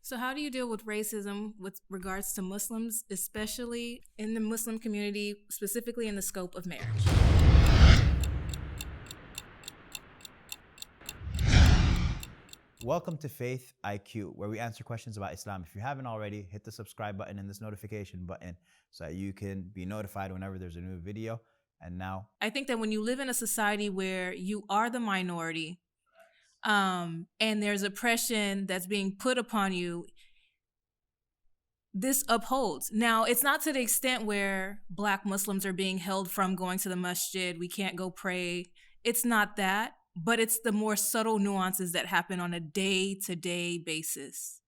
So how do you deal with racism with regards to Muslims, especially in the Muslim community, specifically in the scope of marriage? Welcome to FaithIQ, where we answer questions about Islam. If you haven't already, hit the subscribe button and this notification button so that you can be notified whenever there's a new video. And now, I think that when you live in a society where you are the minority, and there's oppression that's being put upon you, this upholds. Now, it's not to the extent where Black Muslims are being held from going to the masjid. We can't go pray. It's not that, but it's the more subtle nuances that happen on a day-to-day basis,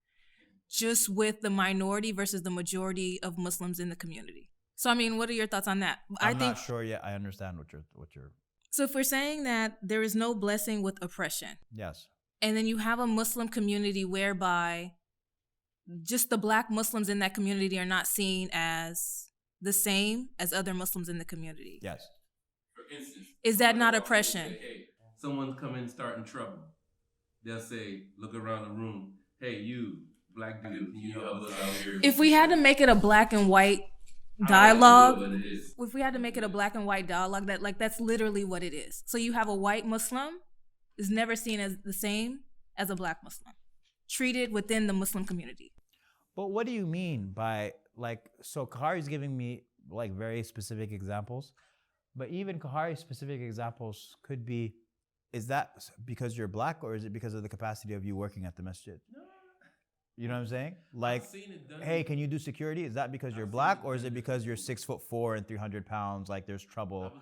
just with the minority versus the majority of Muslims in the community. So, I mean, what are your thoughts on that? I'm not sure yet. I understand what you're. So if we're saying that there is no blessing with oppression. Yes. And then you have a Muslim community whereby just the Black Muslims in that community are not seen as the same as other Muslims in the community. Yes. For instance, Is that not oppression? Say, hey, someone's coming starting trouble. They'll say, look around the room. Hey, you, Black dude, can you help us out here? If we had to make it a black and white dialogue, if we had to make it a black and white dialogue, that's literally what it is. So you have a white Muslim is never seen as the same as a Black Muslim, treated within the Muslim community. But what do you mean by, so Kahari's giving me very specific examples, but even Kahari's specific examples could be, is that because you're Black or is it because of the capacity of you working at the masjid? No. You know what I'm saying? Hey, can you do security? Is that because you're Black or is it because you're 6'4" and 300 pounds? There's trouble.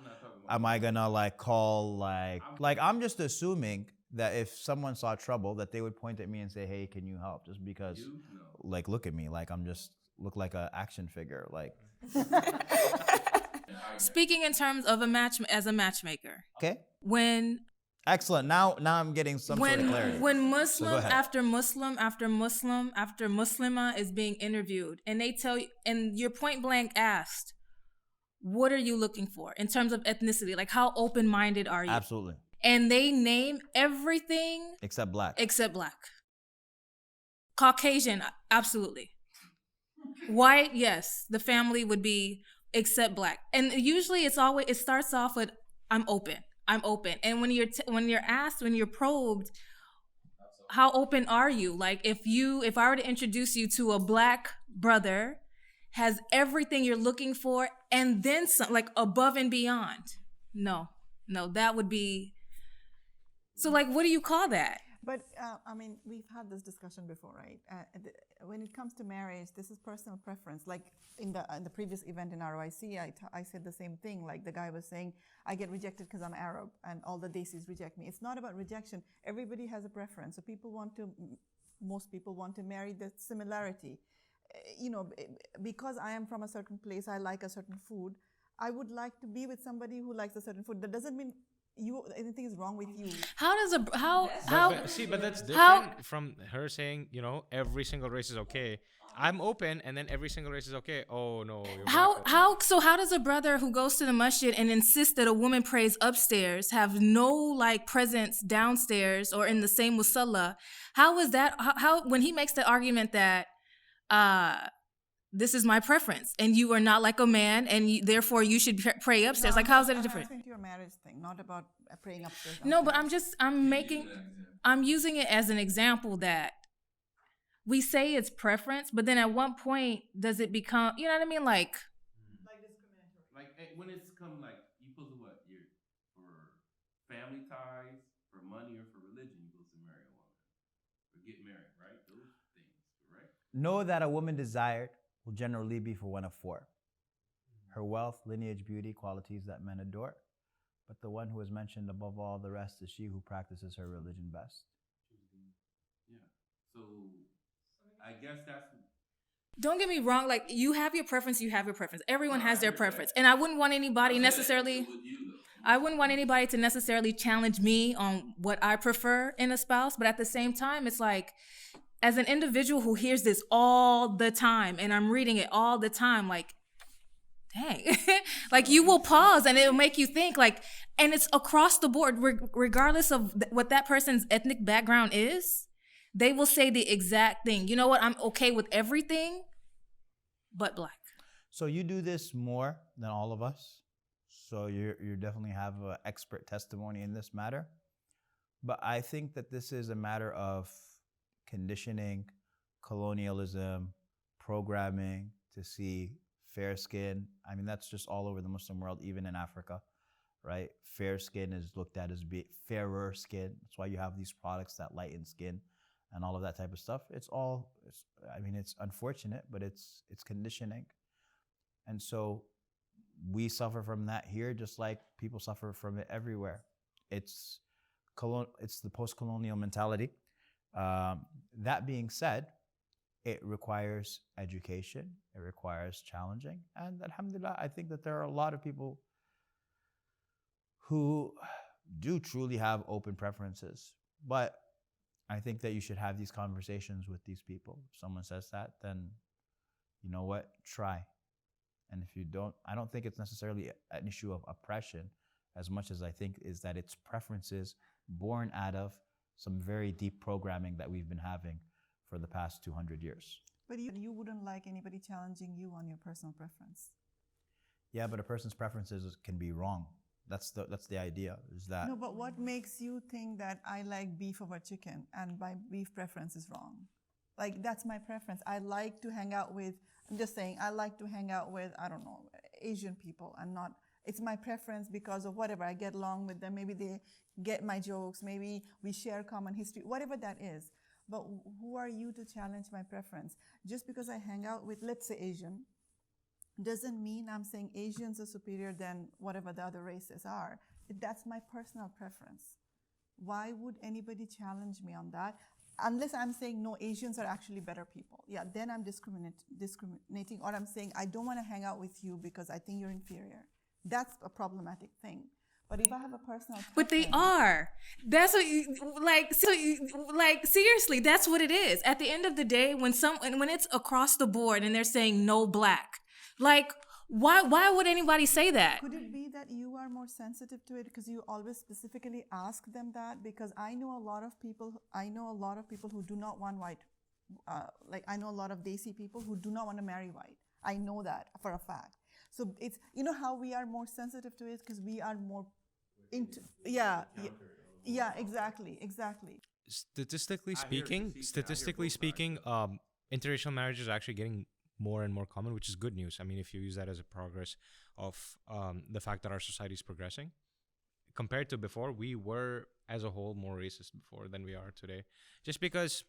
Am I gonna call I'm just assuming that if someone saw trouble that they would point at me and say, hey, can you help? Just because look at me, I'm just look like an action figure. Speaking in terms of as a matchmaker. Okay. Excellent. Now I'm getting some sort of clarity. When Muslim after Muslim after Muslim after Muslima is being interviewed and they tell you, and you're point blank asked, what are you looking for in terms of ethnicity? How open-minded are you? Absolutely. And they name everything except Black. Caucasian, absolutely. White, yes. The family would be except Black. And usually it starts off with I'm open. And when you're asked, when you're probed, how open are you? If I were to introduce you to a Black brother, has everything you're looking for and then some, above and beyond. No, that would be. So what do you call that? But we've had this discussion before, right? When it comes to marriage, this is personal preference. In the previous event in ROIC, I said the same thing. The guy was saying, I get rejected because I'm Arab and all the Desis reject me. It's not about rejection. Everybody has a preference. So most people want to marry the similarity. Because I am from a certain place, I like a certain food. I would like to be with somebody who likes a certain food. That doesn't mean anything is wrong with you. But that's different from her saying, every single race is okay. I'm open, and then every single race is okay. Oh no. How does a brother who goes to the masjid and insists that a woman prays upstairs have no presence downstairs or in the same musalla? How is that? How when he makes the argument that this is my preference and you are not like a man and therefore you should pray upstairs? How is that different? I'm your marriage thing, not about praying upstairs. No, but I'm using it as an example that we say it's preference, but then at one point does it become, you know what I mean? Discriminatory. When it's come you supposed to what? You're for family ties, for money, or for religion, you're supposed to marry a woman. Or get married, right? Those things, correct? Know that a woman desired will generally be for one of four. Her wealth, lineage, beauty, qualities that men adore. But the one who is mentioned above all the rest is she who practices her religion best. Yeah. So I guess that's. Don't get me wrong. You have your preference. Everyone has their preference. And I wouldn't want anybody necessarily. I wouldn't want anybody to necessarily challenge me on what I prefer in a spouse. But at the same time, it's as an individual who hears this all the time and I'm reading it all the time, dang, you will pause and it'll make you think and it's across the board, regardless of what that person's ethnic background is. They will say the exact thing. You know what? I'm okay with everything but black. So you do this more than all of us. So you definitely have an expert testimony in this matter. But I think that this is a matter of conditioning, colonialism, programming to see fair skin. I mean, that's just all over the Muslim world, even in Africa, right? Fair skin is looked at as fairer skin. That's why you have these products that lighten skin and all of that type of stuff. It's unfortunate, but it's conditioning. And so we suffer from that here, just like people suffer from it everywhere. It's the post-colonial mentality. That being said, it requires education. It requires challenging. And alhamdulillah, I think that there are a lot of people who do truly have open preferences. But I think that you should have these conversations with these people. If someone says that, then you know what? Try. And if you don't, I don't think it's necessarily an issue of oppression as much as I think is that it's preferences born out of some very deep programming that we've been having for the past 200 years. But you wouldn't like anybody challenging you on your personal preference. Yeah, but a person's preferences can be wrong. That's the idea, is that... No, but what makes you think that I like beef over chicken and my beef preference is wrong? Like, that's my preference. I like to hang out with, I'm just saying, I like to hang out with, I don't know, Asian people. It's my preference because of whatever. I get along with them. Maybe they get my jokes. Maybe we share common history, whatever that is. But who are you to challenge my preference? Just because I hang out with, let's say, Asian, doesn't mean I'm saying Asians are superior than whatever the other races are. That's my personal preference. Why would anybody challenge me on that? Unless I'm saying, no, Asians are actually better people. Yeah, then I'm discriminating, or I'm saying, I don't want to hang out with you because I think you're inferior. That's a problematic thing. But if I have a personal preference... But they are. That's what seriously, that's what it is. At the end of the day, when it's across the board and they're saying no black, like, why would anybody say that? Could it be that you are more sensitive to it because you always specifically ask them that? Because I know a lot of people who do not want white. I know a lot of Desi people who do not want to marry white. I know that for a fact. So it's, you know how we are more sensitive to it because we are more into, exactly. Statistically speaking, interracial marriage is actually getting more and more common, which is good news. I mean, if you use that as a progress of the fact that our society is progressing. Compared to before, we were, as a whole, more racist before than we are today. Just because,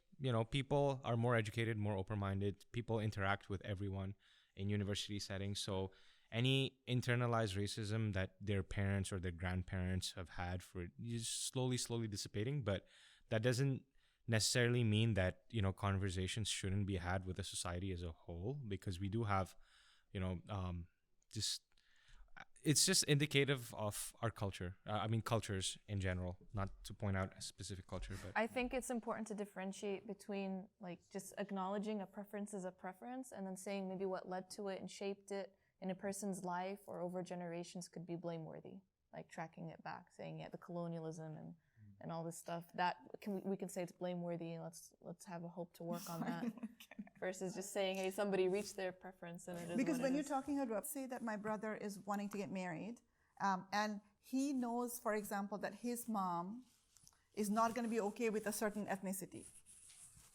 people are more educated, more open-minded, people interact with everyone in university settings. So any internalized racism that their parents or their grandparents have had is slowly dissipating. But that doesn't necessarily mean that conversations shouldn't be had with the society as a whole, because we do have it's just indicative of our culture. Cultures in general, not to point out a specific culture, but I think it's important to differentiate between just acknowledging a preference as a preference and then saying maybe what led to it and shaped it in a person's life or over generations could be blameworthy, like tracking it back, saying the colonialism and all this stuff that we can say it's blameworthy, and let's have a hope to work on that versus just saying, hey, somebody reached their preference and it is because what when it you're is. talking about, say that my brother is wanting to get married, and he knows, for example, that his mom is not going to be okay with a certain ethnicity,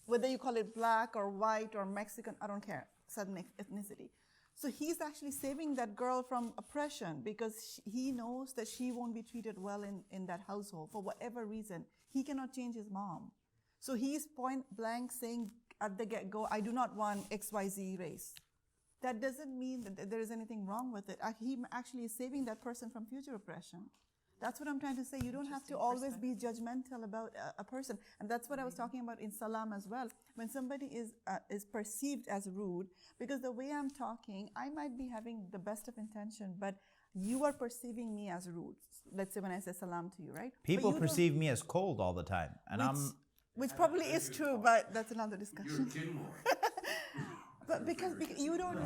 whether you call it black or white or Mexican, I don't care, certain ethnicity. So he's actually saving that girl from oppression because he knows that she won't be treated well in that household for whatever reason. He cannot change his mom. So he's point blank saying at the get-go, I do not want XYZ race. That doesn't mean that there is anything wrong with it. He actually is saving that person from future oppression. That's what I'm trying to say. You don't have to always be judgmental about a person. And that's what I was talking about in Salam as well. When somebody is perceived as rude, because the way I'm talking, I might be having the best of intention, but you are perceiving me as rude. Let's say when I say Salam to you, right? People perceive me as cold all the time. And which probably is true, but that's another discussion. But because you don't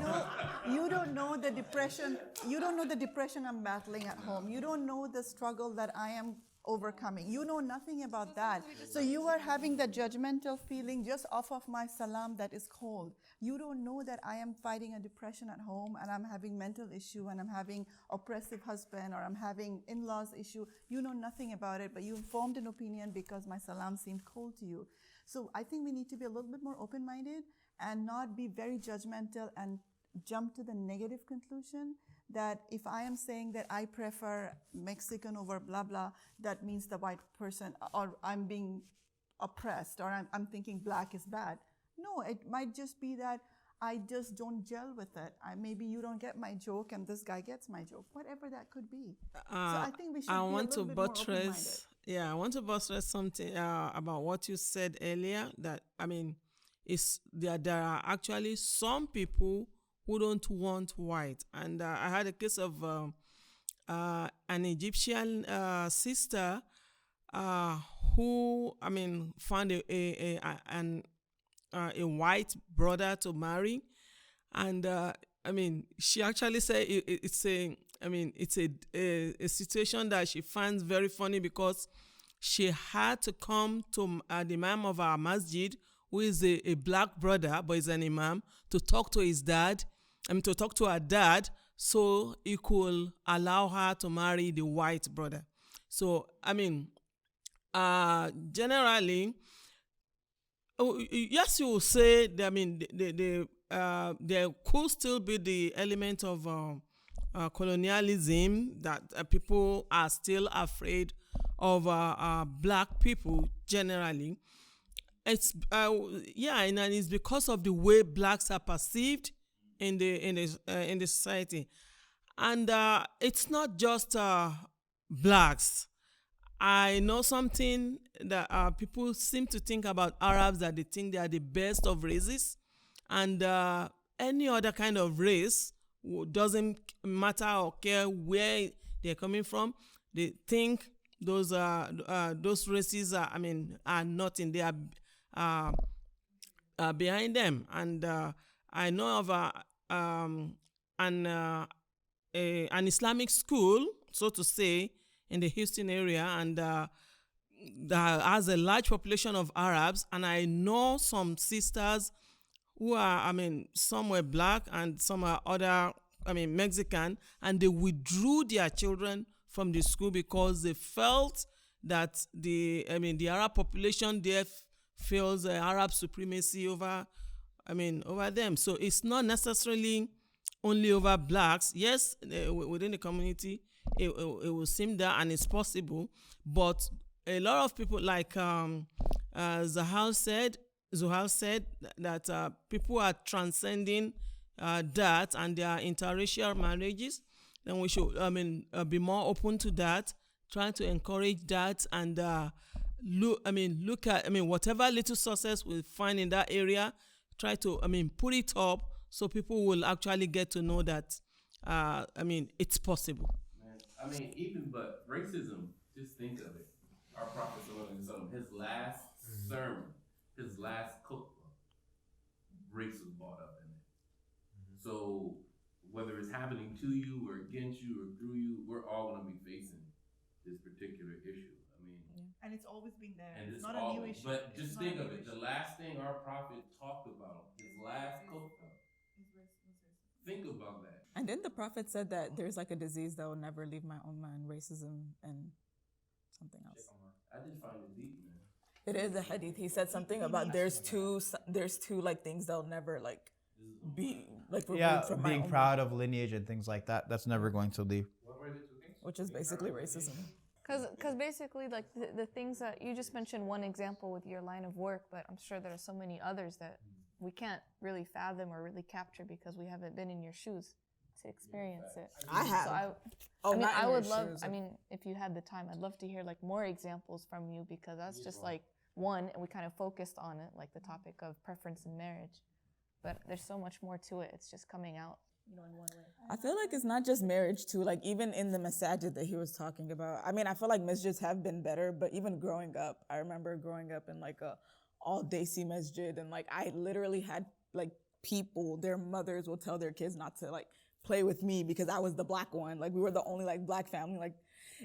know the depression I'm battling at home. You don't know the struggle that I am overcoming. You know nothing about that. So you are having that judgmental feeling just off of my salam that is cold. You don't know that I am fighting a depression at home and I'm having mental issue and I'm having oppressive husband or I'm having in-laws issue. You know nothing about it, but you formed an opinion because my salam seemed cold to you. So I think we need to be a little bit more open-minded and not be very judgmental and jump to the negative conclusion that if I am saying that I prefer Mexican over blah, blah, that means the white person, or I'm being oppressed, or I'm thinking black is bad. No, it might just be that I just don't gel with it. Maybe you don't get my joke and this guy gets my joke, whatever that could be. So I think we should be a little bit more open-minded. Yeah, I want to buttress something about what you said earlier, that, I mean, there are actually some people who don't want white. And I had a case of an Egyptian sister who, I mean, found a white brother to marry. And, I mean, she actually said it's a situation that she finds very funny because she had to come to the imam of our masjid, who is a black brother, but is an imam, to talk to his dad, to talk to her dad, so he could allow her to marry the white brother. So, I mean, generally, yes, you will say that, I mean, there could still be the element of colonialism, that people are still afraid of black people generally. It's and it's because of the way blacks are perceived in the society, and it's not just blacks. I know something that people seem to think about Arabs, that they think they are the best of races, and any other kind of race doesn't matter or care where they're coming from. They think those races are not in their behind them. And I know of an Islamic school, so to say, in the Houston area, and that has a large population of Arabs. And I know some sisters who are, some were black and some are other, Mexican, and they withdrew their children from the school because they felt that the Arab population there feels Arab supremacy over them. So it's not necessarily only over blacks. Yes, within the community, it will seem that, and it's possible, but a lot of people, like Zuhal said that people are transcending that, and there are interracial marriages. Then we should be more open to that, trying to encourage that, and look at whatever little success we find in that area, try to put it up so people will actually get to know that it's possible. Man, even but racism, just think of it. Our Prophet ﷺ, his last sermon, his last khutbah, race was brought up in it. So whether it's happening to you or against you or through you, we're all going to be facing this particular issue. And it's always been there. And it's not a new issue. But It's just not think a of new it. issue. The last thing our Prophet talked about, his last khutbah. Think about that. And then the Prophet said that there's like a disease that will never leave my ummah, and racism and something else. I just find it deep, man. It is a hadith. He said something about there's two like things that'll never like be like removed from my being ummah, proud of lineage and things like that. That's never going to leave. What were the two things? which is basically racism. Because basically, like the things that you just mentioned, one example with your line of work, but I'm sure there are so many others that we can't really fathom or really capture because we haven't been in your shoes to experience it. I have. So not in I your would love, shoes. if you had the time, I'd love to hear like more examples from you, because that's just like one, and we kind of focused on it, like the topic of preference in marriage. But there's so much more to it. It's just coming out, in one way. I feel like it's not just marriage too, like even in the masajid that he was talking about. I mean, I feel like masjids have been better, but even growing up, I remember growing up in like a all-desi masjid, and like I literally had like people, their mothers will tell their kids not to like play with me because I was the black one. Like we were the only like black family. Like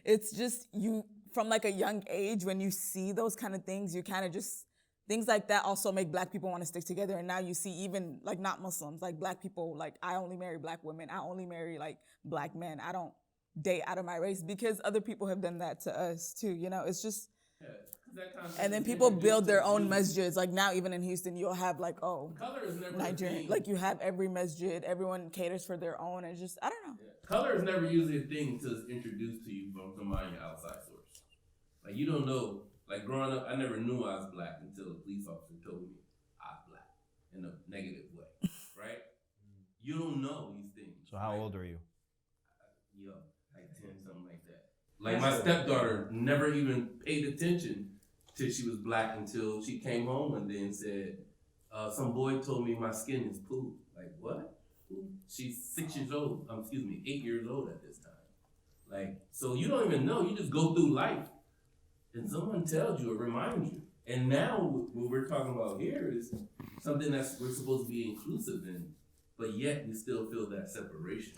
it's just, you from like a young age, when you see those kind of things, you kind of just, things like that also make black people want to stick together. And now you see even like not Muslims, like black people, like I only marry black women. I only marry like black men. I don't date out of my race because other people have done that to us too. You know, it's just, Yeah, 'cause that concept and then is people build introduced their to own you. masjids. Like now, even in Houston, you'll have like, oh, Color is never a Nigerian, thing. like you have every masjid, everyone caters for their own. It's just, I don't know. Yeah. Color is never usually a thing until it's introduced to you from somebody in your outside source. Like you don't know. Like growing up, I never knew I was black until a police officer told me I was black in a negative way, right? You don't know these things. So how right? old are you? Yo, like 10, something like that. Like my stepdaughter never even paid attention till she was black until she came home one day and said, some boy told me my skin is poo. Like what? She's 6 years old. 8 years old at this time. Like, so you don't even know. You just go through life and someone tells you or reminds you. And now what we're talking about here is something that's we're supposed to be inclusive in, but yet we still feel that separation,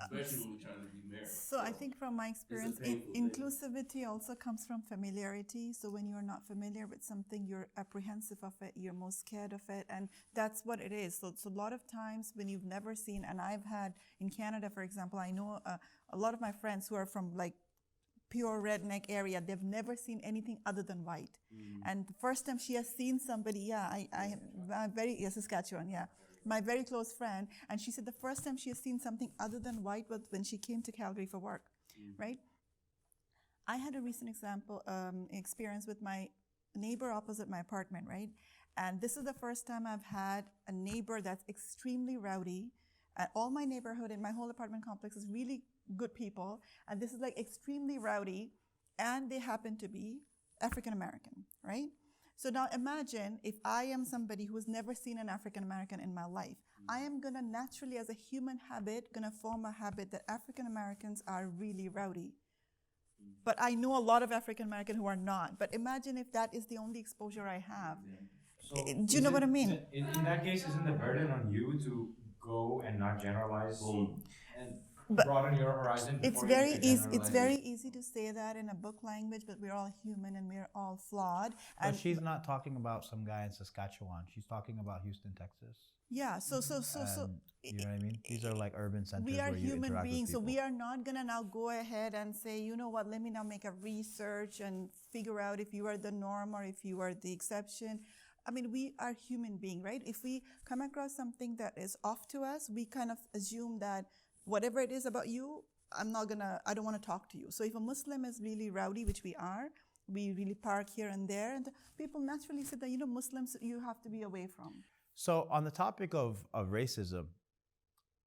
especially when we're trying to be married. So I think from my experience, painful thing. inclusivity also comes from familiarity. So when you're not familiar with something, you're apprehensive of it, you're most scared of it, and that's what it is. So a lot of times when you've never seen, and I've had in Canada, for example, I know a lot of my friends who are from like pure redneck area, they've never seen anything other than white. And the first time she has seen somebody, Saskatchewan, my very close friend, and she said the first time she has seen something other than white was when she came to Calgary for work, right? I had a recent experience with my neighbor opposite my apartment, right? And this is the first time I've had a neighbor that's extremely rowdy. And all my neighborhood and my whole apartment complex is really good people. And this is like extremely rowdy. And they happen to be African American, right? So now imagine if I am somebody who has never seen an African American in my life. I am gonna naturally, as a human habit, gonna form a habit that African Americans are really rowdy. But I know a lot of African American who are not. But imagine if that is the only exposure I have. So Do you know what I mean? In that case, isn't the burden on you to go and not generalize and But broaden your horizon? It's before you very make a easy. It's generalization? very easy to say that in a book language, but we're all human and we're all flawed. But And she's not talking about some guy in Saskatchewan. She's talking about Houston, Texas. yeah, so And you know what I mean? These are like urban centers we are where you human interact with beings, so people. we are not gonna now go ahead and say, you know what, let me now make a research and figure out if you are the norm or if you are the exception. I mean, we are human beings, right? If we come across something that is off to us, we kind of assume that whatever it is about you, I don't want to talk to you. So if a Muslim is really rowdy, which we are, we really park here and there, and people naturally say that, you know, Muslims you have to be away from. So on the topic of racism,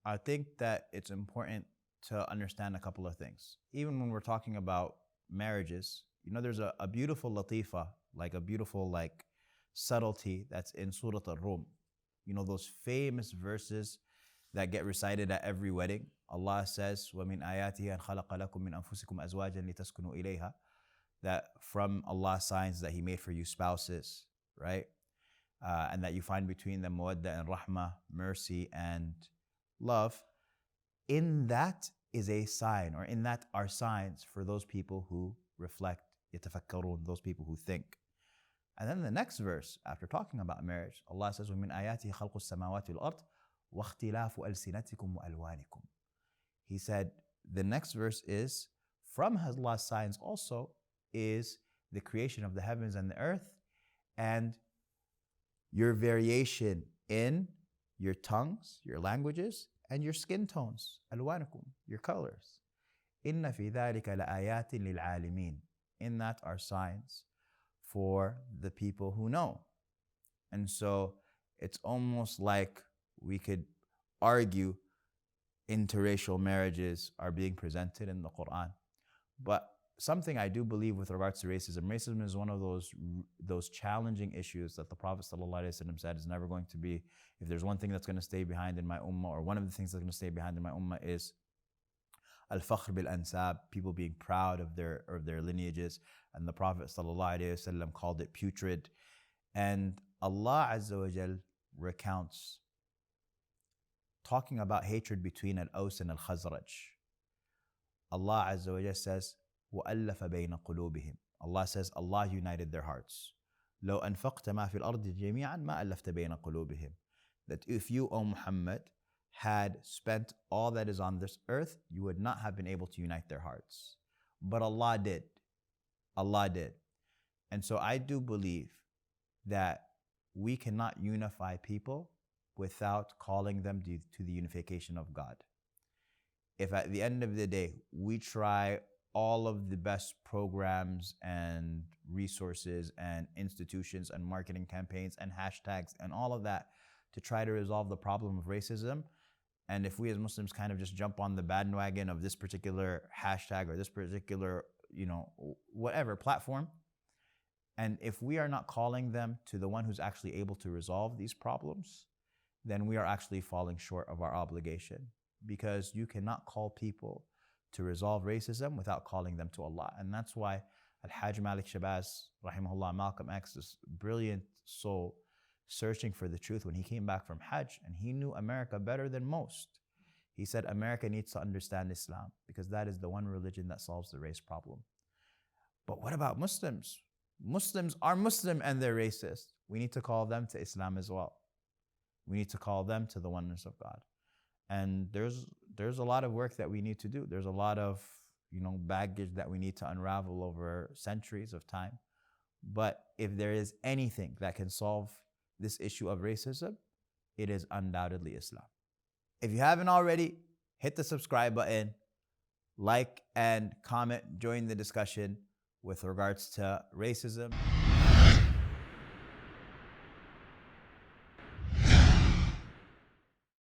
I think that it's important to understand a couple of things. Even when we're talking about marriages, you know, there's a beautiful latifa, like a beautiful like subtlety that's in Surah Al-Rum. You know, those famous verses that get recited at every wedding. Allah says, وَمِنْ آيَاتِهِ أَنْ خَلَقَ لَكُم مِّنْ أَنفُسِكُمْ أَزْوَاجًا لِتَسْكُنُوا إِلَيْهَا. That from Allah's signs that He made for you spouses, right? And that you find between them mawadda and rahmah, mercy and love. In that is a sign, or in that are signs for those people who reflect, يتفكرون, those people who think. And then the next verse, after talking about marriage, Allah says, وَمِنْ آيَاتِهِ خَلْقُ السَّمَاوَاتِ وَالْأَرْضِ وَاخْتِلَافُ أَلْسِنَتِكُمْ وَأَلْوَانِكُمْ. He said, the next verse is, from Allah's signs also is the creation of the heavens and the earth, and your variation in your tongues, your languages, and your skin tones, ألوانكم, your colors. إِنَّ فِي ذَلِكَ لَآيَاتٍ لِلْعَالِمِينَ. In that are signs for the people who know. And so it's almost like we could argue interracial marriages are being presented in the Quran. But something I do believe with regards to racism, racism is one of those challenging issues that the Prophet ﷺ said is never going to be, if there's one thing that's going to stay behind in my ummah, or one of the things that's going to stay behind in my ummah is al-fakhr bil-ansab, people being proud of their lineages. And the Prophet ﷺ called it putrid. And Allah Azza wa Jal recounts talking about hatred between al-Aws and al-Khazraj. Allah Azza wa Jal says, وألف بين قلوبهم. Allah says Allah united their hearts. لو أنفقت ما في الأرض جميعا ما ألفت بين قلوبهم. That if you, O Muhammad, had spent all that is on this earth, you would not have been able to unite their hearts. But Allah did. Allah did. And so I do believe that we cannot unify people without calling them to the unification of God. If at the end of the day, we try all of the best programs and resources and institutions and marketing campaigns and hashtags and all of that to try to resolve the problem of racism, and if we as Muslims kind of just jump on the bandwagon of this particular hashtag or this particular, whatever platform, and if we are not calling them to the one who's actually able to resolve these problems, then we are actually falling short of our obligation. Because you cannot call people to resolve racism without calling them to Allah. And that's why Al-Hajj Malik Shabazz, rahimahullah, Malcolm X, this brilliant soul, searching for the truth when he came back from Hajj, and he knew America better than most. He said America needs to understand Islam because that is the one religion that solves the race problem. But what about Muslims? Muslims are Muslim and they're racist. We need to call them to Islam as well. We need to call them to the oneness of God. And there's a lot of work that we need to do. There's a lot of baggage that we need to unravel over centuries of time. But if there is anything that can solve this issue of racism, it is undoubtedly Islam. If you haven't already, hit the subscribe button, like and comment, join the discussion with regards to racism.